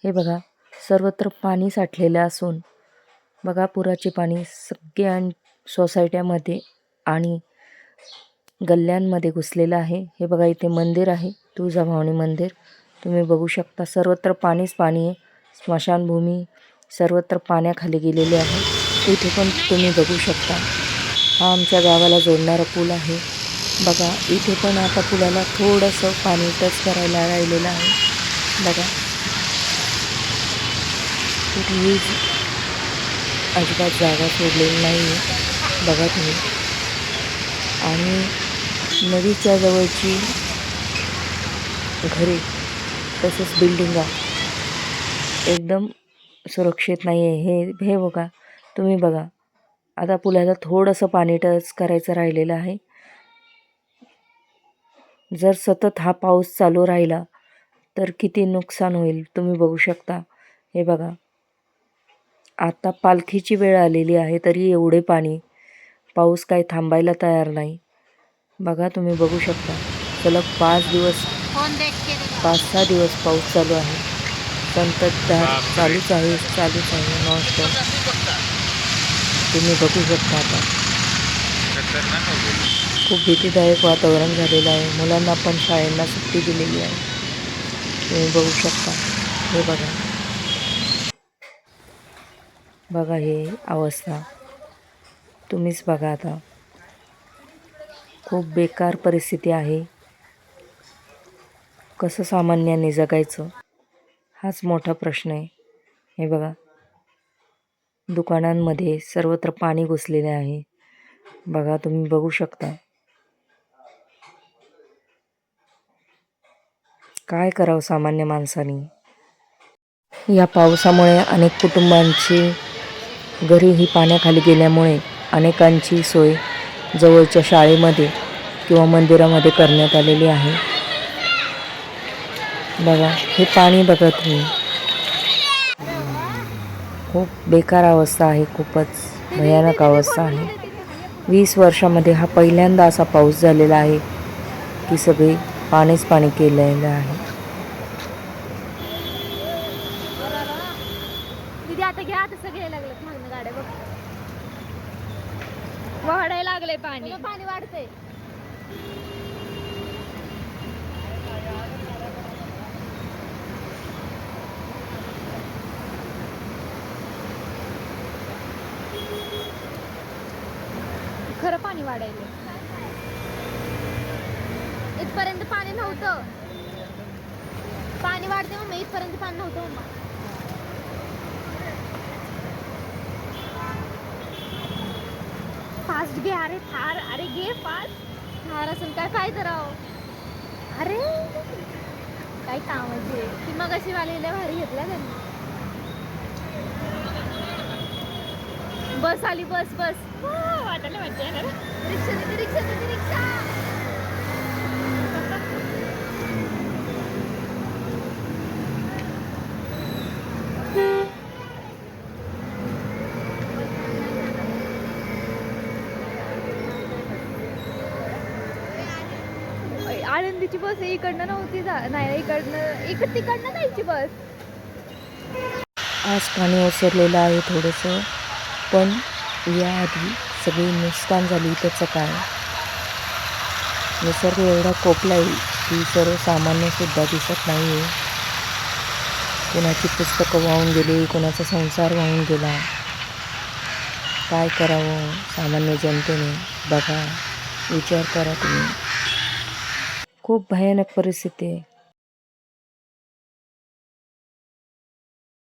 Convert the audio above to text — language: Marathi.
हे बघा, सर्वत्र पाणी साठलेलं असून बघा पुराचे पाणी सगळ्या सोसायट्यामध्ये आणि गल्ल्यांमध्ये घुसलेलं आहे. हे बघा इथे मंदिर आहे, तुळजाभवानी मंदिर. तुम्ही बघू शकता सर्वत्र पाणीच पाणी आहे. स्मशानभूमी सर्वत्र पाण्याखाली गेलेले आहे. इथे पण तुम्ही बघू शकता. हा आमच्या गावाला जोडणारा पूल आहे. बघा इथे पण आता पुलाला थोडंसं पाणी टच करायला राहिलेलं आहे. बघा कुठेही अजिबात जागा सोडलेली नाही आहे. बघा तुम्ही. आणि नदीच्या जवळची घरे तसेच बिल्डिंगा एकदम सुरक्षित नाही आहे. हे बघा तुम्ही. बघा आता पुलाला थोडंसं पाणी टच करायचं राहिलेलं आहे. जर सतत हा पाऊस चालू राहिला तर किती नुकसान होईल तुम्ही बघू शकता. हे बघा आता पालखीची वेळ आलेली आहे तरी एवढे पाणी. पाऊस काही थांबायला तयार नाही. बघा तुम्ही बघू शकता. सलग 5 दिवस 5-6 दिवस पाऊस चालू आहे. संततधार चालूच आहे नॉनस्टॉप. तुम्ही बघू शकता. आता खूप भीतीदायक वातावरण झालेलं आहे. मुलांना पण शाळेला सुट्टी दिलेली आहे. तुम्ही बघू शकता. हे बघा. बघा हे अवस्था तुम्हीच बघा. आता खूप बेकार परिस्थिती आहे. कसं सामान्याने जगायचं हाच मोठा प्रश्न आहे. हे बघा दुकानांमध्ये सर्वत्र पाणी घुसलेले आहे. बघा तुम्ही बघू शकता. काय करावं सामान्य माणसाने. या पावसामुळे अनेक कुटुंबांची घरीही पाण्याखाली गेल्यामुळे अनेकांची सोय जवळच्या शाळेमध्ये किंवा मंदिरामध्ये करण्यात आलेली आहे. बघा हे पाणी बघा तुम्ही. खूप बेकार अवस्था आहे. खूपच भयानक अवस्था आहे. 20 वर्षामध्ये हा पहिल्यांदा असा पाऊस झालेला आहे की सगळे पाणीच पाणी केलेलं आहे. आता घ्या. आता सगळे लागलेत मागणं गाड्या बघ. वाढायला लागले पाणी. पाणी वाढतंय. खरं पाणी वाढायला. इथपर्यंत पाणी नव्हतं. पाणी वाढते मग इथपर्यंत पाणी नव्हतं मग. फास्ट घे. अरे थार. अरे घे फास्ट. थार असून काय फायदा राव. अरे काय कामाची ती मग अशी वालीला भारी घेतला त्यांनी. बस आली. बस वाटायला मज्जा येणार. रिक्षा. आळंदीची बस इकडनं नव्हती. नाही तिकडनं जायची बस. आज पाणी ओसरलेलं आहे थोडंसं. पण याआधी सगळी नुकसान झाली. त्याचं काय. निसर्ग एवढा कोपला आहे की सर्वसामान्यसुद्धा दिसत नाही आहे. कोणाची पुस्तकं वाहून गेली. कोणाचा संसार वाहून गेला. काय करावं सामान्य जनतेने. बघा विचार करा तुम्ही. खूप भयानक परिस्थिती आहे.